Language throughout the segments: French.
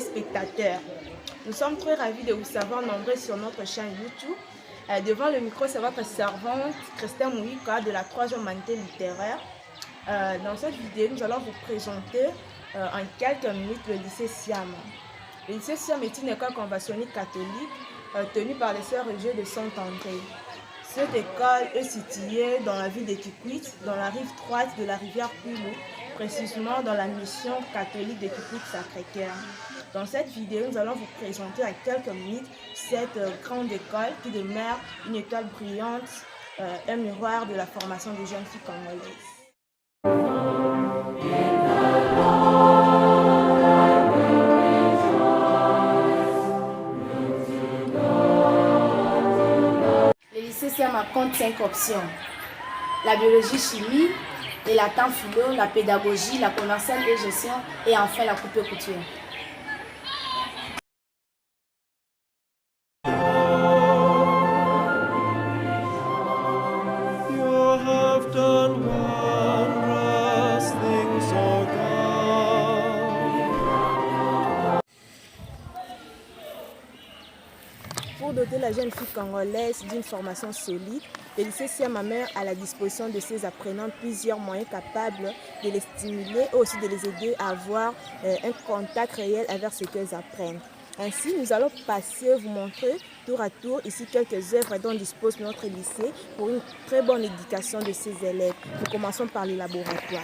téléspectateurs. Nous sommes très ravis de vous savoir nombreux sur notre chaîne YouTube. Devant le micro, c'est votre servante Christine Mouika de la 3e humanité littéraire. Dans cette vidéo, nous allons vous présenter en quelques minutes le lycée Siam. Le lycée Siam est une école conventionnelle catholique tenue par les sœurs religieuses de Saint-André. Cette école est située dans la ville de Kikwit, dans la rive droite de la rivière Pulu, précisément dans la mission catholique de Kikwit-Sacré-Cœur. Dans cette vidéo, nous allons vous présenter à quelques minutes cette grande école qui demeure une étoile brillante, un miroir de la formation des jeunes filles congolaises. Le lycée Siam compte 5 options. La biologie, chimie, les latin philo, la pédagogie, la commerciale et gestion et enfin la coupe couture. Pour doter la jeune fille congolaise d'une formation solide, le lycée Siam met à la disposition de ses apprenants plusieurs moyens capables de les stimuler et aussi de les aider à avoir un contact réel avec ce qu'elles apprennent. Ainsi, nous allons vous montrer tour à tour ici quelques œuvres dont dispose notre lycée pour une très bonne éducation de ses élèves. Nous commençons par les laboratoires.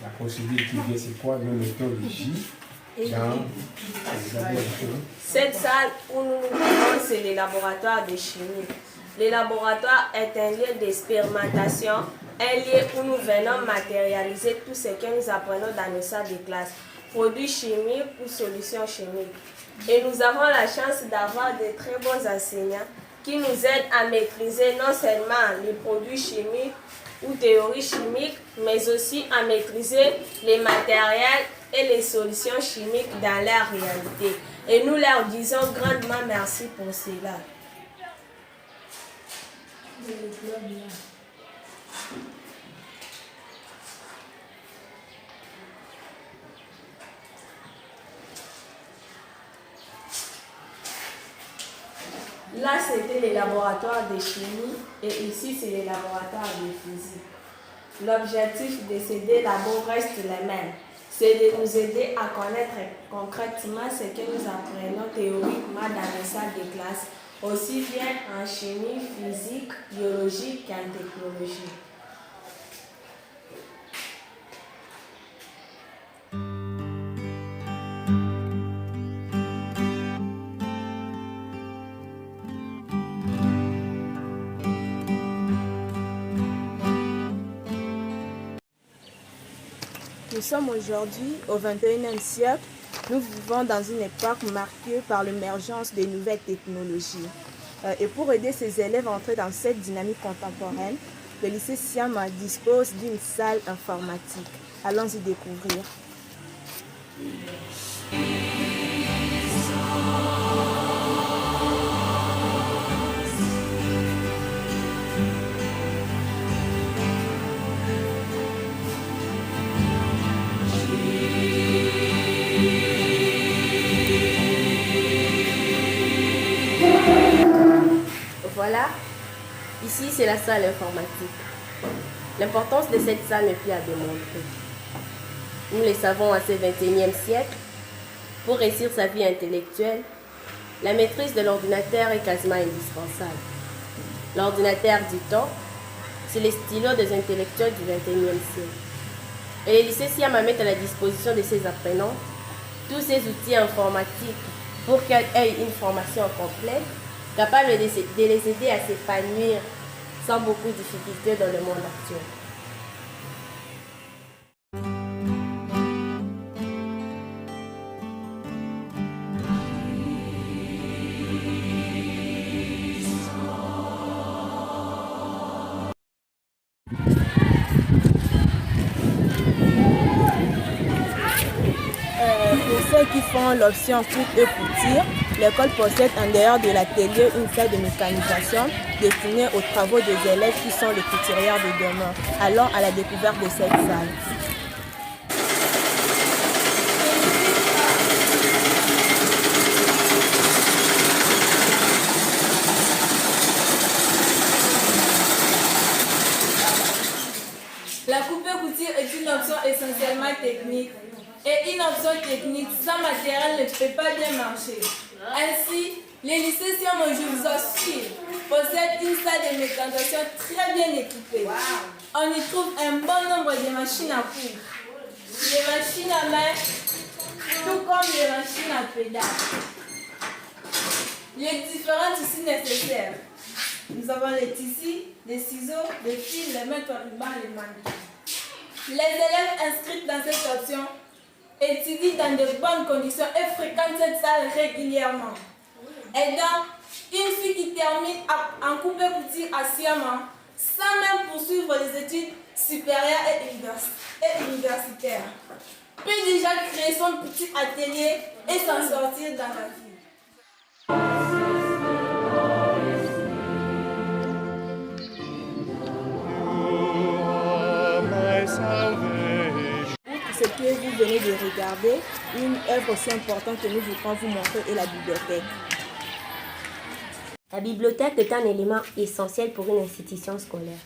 La procédure qui vient, c'est quoi? Nous mettons le J dans les laboratoires. Cette salle où nous nous trouvons, c'est le laboratoire de chimie. Le laboratoire est un lieu d'expérimentation, un lieu où nous venons matérialiser tout ce que nous apprenons dans nos salles de classe, produits chimiques ou solutions chimiques. Et nous avons la chance d'avoir de très bons enseignants qui nous aident à maîtriser non seulement les produits chimiques ou théories chimiques, mais aussi à maîtriser les matériels et les solutions chimiques dans leur réalité. Et nous leur disons grandement merci pour cela. Là, c'était les laboratoires de chimie et ici, c'est les laboratoires de physique. L'objectif de ces deux labos reste le même. C'est de nous aider à connaître concrètement ce que nous apprenons théoriquement dans les salles de classe, aussi bien en chimie, physique, biologie qu'en technologie. Nous sommes aujourd'hui au XXIe siècle. Nous vivons dans une époque marquée par l'émergence des nouvelles technologies. Et pour aider ces élèves à entrer dans cette dynamique contemporaine, le lycée Siam dispose d'une salle informatique. Allons-y découvrir. Voilà, ici c'est la salle informatique. L'importance de cette salle n'est plus à démontrer. Nous le savons à ce XXIe siècle, pour réussir sa vie intellectuelle, la maîtrise de l'ordinateur est quasiment indispensable. L'ordinateur du temps, c'est les stylos des intellectuels du XXIe siècle. Et le lycée Siam met à la disposition de ses apprenants tous ces outils informatiques pour qu'ils aient une formation complète, capable de les aider à s'épanouir sans beaucoup de difficultés dans le monde actuel. Pour ceux qui font l'option coupe et couture, L'école possède en dehors de l'atelier une salle de mécanisation destinée aux travaux des élèves qui sont les couturières de demain. Allons à la découverte de cette salle. La coupe-couture est une option essentiellement technique. Et une option technique sans matériel ne peut pas bien marcher. Ainsi, les lycées Siam, je vous assure, possèdent une salle de mécanisation très bien équipée. On y trouve un bon nombre de machines à coudre, les machines à main, tout comme les machines à pédales. Les différents tissus nécessaires. Nous avons les tissus, les ciseaux, les fils, les mètres rubans, les mannequins. Les élèves inscrits dans cette option étudient dans de bonnes conditions et fréquentent cette salle régulièrement. Et donc, une fille qui termine en coupe-couture à Siama, sans même poursuivre les études supérieures et universitaires, peut déjà créer son petit atelier et s'en sortir dans la vie. Ce que vous venez de regarder, une œuvre aussi importante que nous voudrons vous montrer est la bibliothèque. La bibliothèque est un élément essentiel pour une institution scolaire.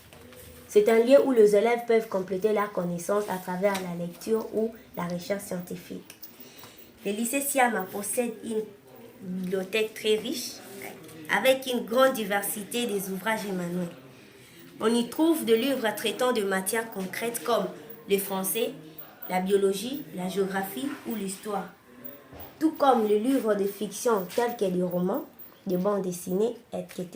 C'est un lieu où les élèves peuvent compléter leurs connaissances à travers la lecture ou la recherche scientifique. Le lycée Siama possède une bibliothèque très riche avec une grande diversité des ouvrages manuels. On y trouve des livres traitant de matières concrètes comme le français, la biologie, la géographie ou l'histoire, tout comme les livres de fiction tels que les romans, des bandes dessinées, etc.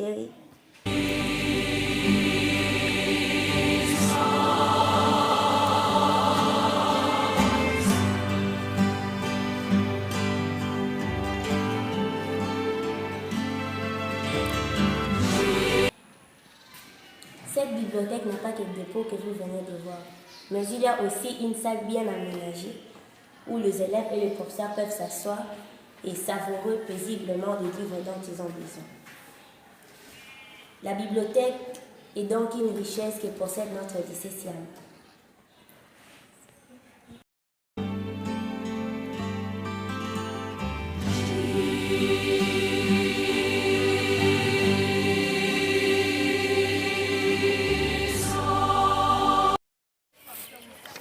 Cette bibliothèque n'a pas que le dépôt que vous venez de voir, mais il y a aussi une salle bien aménagée où les élèves et les professeurs peuvent s'asseoir et savourer paisiblement les livres dont ils ont besoin. La bibliothèque est donc une richesse que possède notre lycée Siam.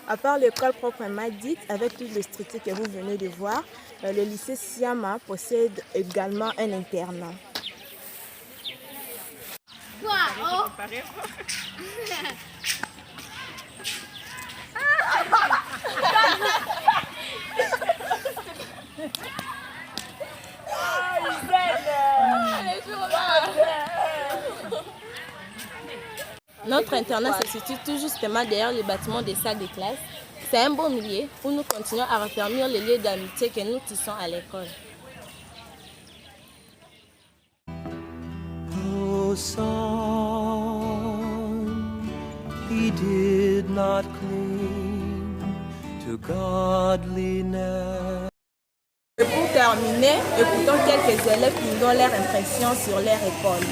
À part l'école proprement dite, avec toutes les structures que vous venez de voir, le lycée Siama possède également un internat. Notre internat se situe tout justement derrière le bâtiment des salles de classe. C'est un beau milieu où nous continuons à raffermir les liens d'amitié que nous tissons à l'école. Oh, son, he did not cling to godliness. Et pour terminer, écoutons quelques élèves qui nous donnent leur impression sur leur école.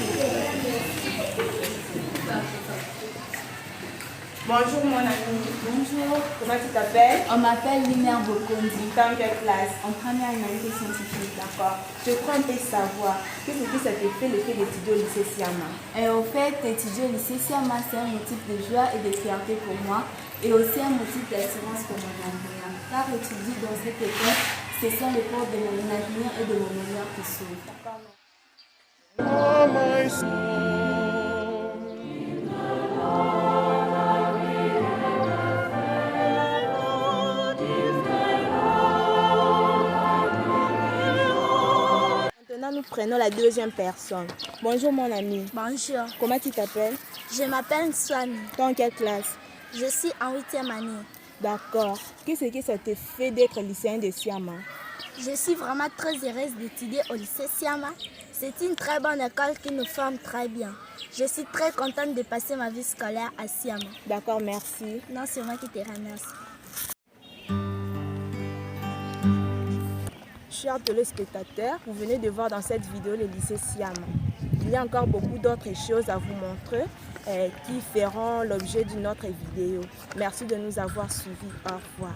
Bonjour mon ami. Bonjour, Comment tu t'appelles? on m'appelle Liner Bokondi, Dans quelle classe? en première humanité scientifique. D'accord. Je crois un peu savoir qu'est-ce que ça te fait le fait d'étudier au lycée Siama. Et au fait, étudier au lycée Siama, c'est un motif de joie et de fierté pour moi, et aussi un motif d'assurance pour mon avenir. Car étudier dans cette école, ce sont les portes de mon avenir et de mon meilleur qui s'ouvrent. Oh, my soul. Maintenant, nous prenons la deuxième personne. Bonjour mon ami. Bonjour, Comment tu t'appelles? je m'appelle Swan. Dans quelle classe? Je suis en 8e année. D'accord. Qu'est-ce que ça te fait d'être lycéen de Siama? Je suis vraiment très heureuse d'étudier au lycée Siama. C'est une très bonne école qui nous forme très bien. Je suis très contente de passer ma vie scolaire à Siama. D'accord, merci. Non, c'est moi qui te remercie. chers téléspectateurs, vous venez de voir dans cette vidéo le lycée Siama. Il y a encore beaucoup d'autres choses à vous montrer qui feront l'objet d'une autre vidéo. Merci de nous avoir suivis. Au revoir.